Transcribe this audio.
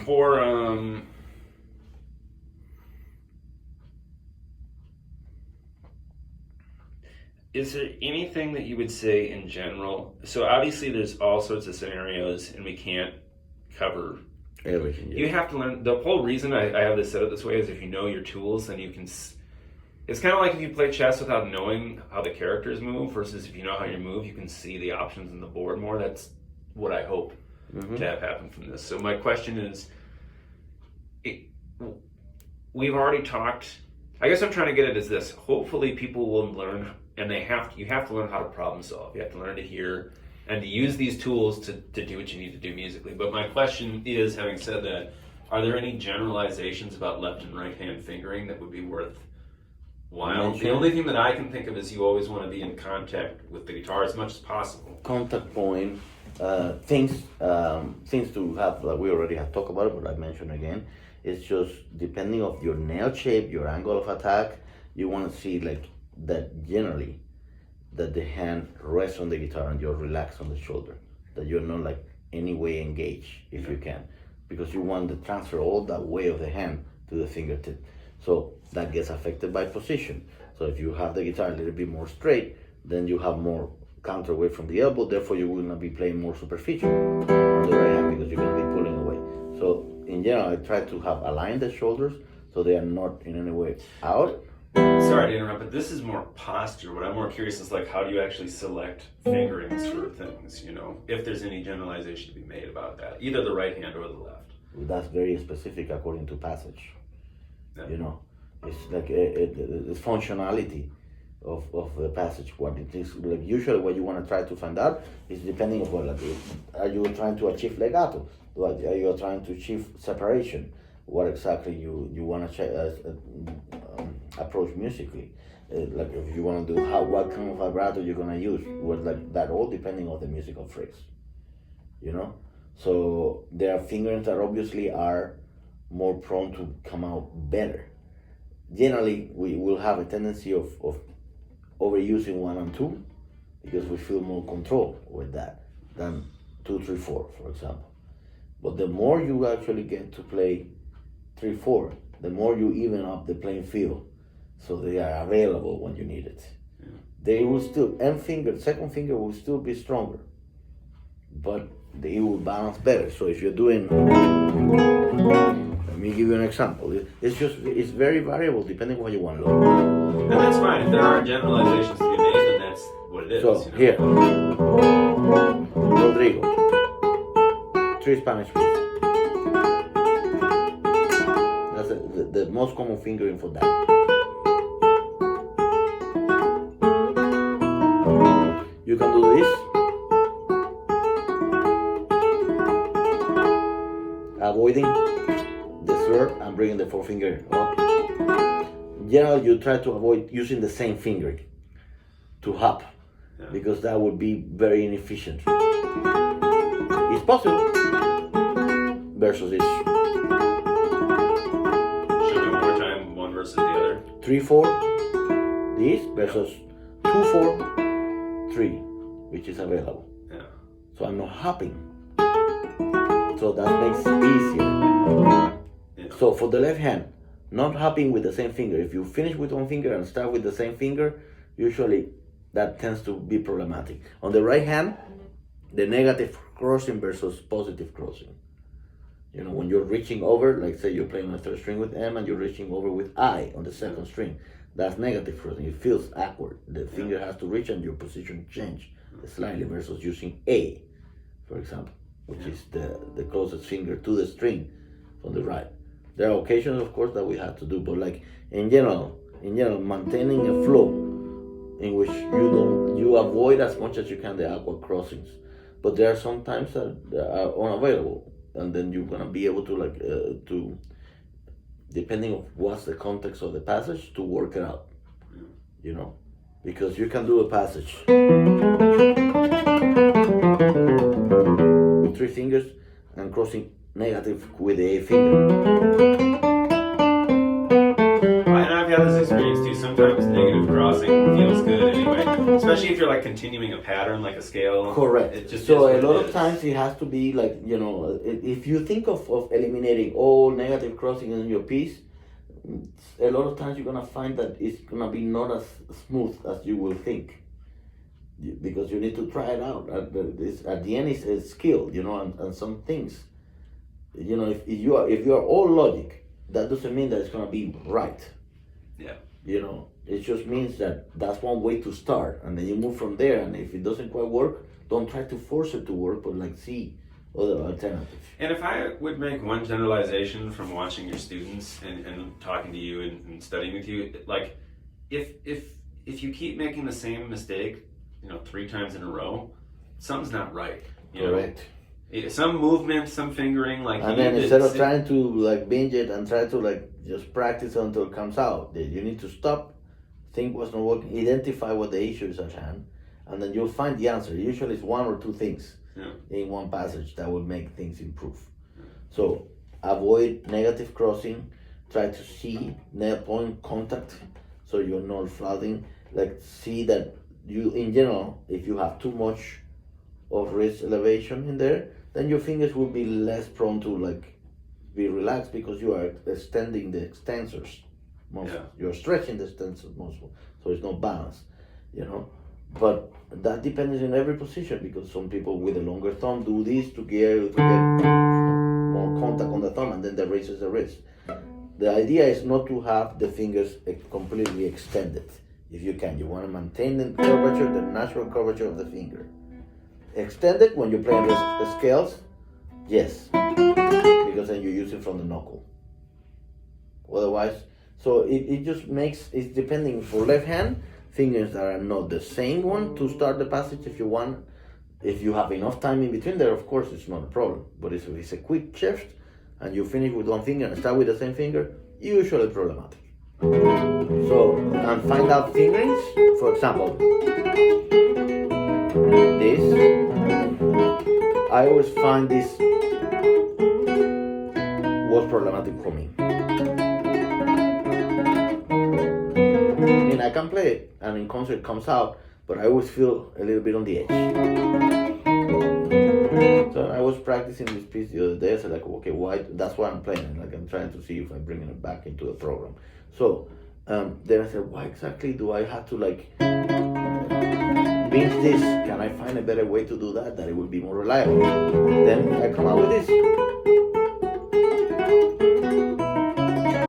For is there anything that you would say in general? So obviously there's all sorts of scenarios and we can't cover everything. You have to learn. The whole reason I have this set up this way is if you know your tools, then you can. It's kind of like if you play chess without knowing how the characters move versus if you know how you move, you can see the options on the board more. That's what I hope to have happen from this. So my question is, we've already talked. I guess I'm trying to get at is this. Hopefully people will learn, and you have to learn how to problem solve. You have to learn to hear and to use these tools to do what you need to do musically. But my question is, having said that, are there any generalizations about left and right hand fingering that would be worthwhile? The only thing that I can think of is you always want to be in contact with the guitar as much as possible. Contact point, things to have, like we already have talked about it, but I mentioned again, it's just depending of your nail shape, your angle of attack, you want to see like that generally, that the hand rests on the guitar and you're relaxed on the shoulder, that you're not like any way engaged if you can, because you want to transfer all that weight of the hand to the fingertip. So that gets affected by position. So if you have the guitar a little bit more straight, then you have more counterweight from the elbow, therefore you will not be playing more superficial on the right hand because you're going to be pulling away. So in general, I try to have aligned the shoulders so they are not in any way out. Sorry to interrupt, but this is more posture. What I'm more curious is like, how do you actually select fingerings for things, you know, if there's any generalization to be made about that, either the right hand or the left. That's very specific according to passage. Yeah. You know, it's like the functionality of the passage. What it is, like usually what you want to try to find out is depending on what, like, are you trying to achieve legato? Are you trying to achieve separation? What exactly you want to approach musically? Like if you want to do what kind of vibrato you're gonna use, what like that, all depending on the musical phrase. You know, so there are fingerings that obviously are more prone to come out better. Generally, we will have a tendency of overusing 1 and 2 because we feel more control with that than 2, 3, 4, for example. But the more you actually get to play 3, 4, the more you even up the playing field, so they are available when you need it. Yeah. They will still, second finger will still be stronger, but they will balance better. So if you're doing, let me give you an example. It's very variable depending on what you want to learn. And that's fine. If there are generalizations to be made, then that's what it is. So you know? Here, Rodrigo, 3 Spanish keys. That's the most common fingering for that. You can do this, avoiding the third and bringing the 4th finger up. Generally, you try to avoid using the same finger to hop, because that would be very inefficient. It's possible versus this. Should we more time one versus the other? 3, 4, this versus 2, 4, 3, which is available. Yeah. So I'm not hopping. So that makes it easier. Yeah. So for the left hand, not hopping with the same finger. If you finish with one finger and start with the same finger, usually that tends to be problematic. On the right hand, the negative crossing versus positive crossing. You know, when you're reaching over, like say you're playing on the 3rd string with M and you're reaching over with I on the 2nd string, that's negative crossing. It feels awkward. The finger has to reach and your position change slightly versus using A, for example, which is the closest finger to the string from the right. There are occasions, of course, that we have to do, but like in general, maintaining a flow in which you avoid as much as you can the awkward crossings. But there are some times that are unavailable, and then you're gonna be able to to, depending on what's the context of the passage, to work it out. You know, because you can do a passage with 3 fingers and crossing negative with the A finger. And I've had this experience too. Sometimes negative crossing feels good anyway, especially especially if you're like continuing a pattern, like a scale. Correct. It just So is a what lot it of is. times it has to be like, if you think of eliminating all negative crossing in your piece, a lot of times you're gonna find that it's gonna be not as smooth as you will think, because you need to try it out. At the end, it's a skill, and some things, if you are all logic, that doesn't mean that it's gonna be right. Yeah. It just means that that's one way to start, and then you move from there. And if it doesn't quite work, don't try to force it to work, but like see other alternatives. And if I would make one generalization from watching your students and talking to you and studying with you, like if you keep making the same mistake, 3 times in a row, something's not right. Correct. Some movement, some fingering, like. And then instead of trying to like binge it and try to like just practice until it comes out, you need to stop, think what's not working, identify what the issue is at hand, and then you'll find the answer. Usually it's 1 or 2 things in one passage that will make things improve. So avoid negative crossing, try to see net point contact so you're not flooding. Like see that you, in general, if you have too much of wrist elevation in there, then your fingers will be less prone to like be relaxed, because you are extending the extensors muscle. You're stretching the extensor muscle, so it's not balanced, But that depends on every position, because some people with a longer thumb do this to get more contact on the thumb, and then that raises the wrist. The idea is not to have the fingers completely extended. If you can, you want to maintain the curvature, the natural curvature of the finger. Extended when you're playing the scales, yes, because then you use it from the knuckle. Otherwise, so it just makes, it's depending. For left hand, fingers that are not the same one to start the passage, if you have enough time in between there, of course it's not a problem. But if it's a quick shift and you finish with one finger and start with the same finger, usually problematic. So, and find out fingerings, for example, this, I always find this was problematic for me. I can play it, and in concert it comes out, but I always feel a little bit on the edge. So I was practicing this piece the other day. So like, okay, why? That's why I'm playing it. Like I'm trying to see if I'm bringing it back into the program. So then I said, why exactly do I have to like pinch this? Can I find a better way to do that it would be more reliable? Then I come out with this.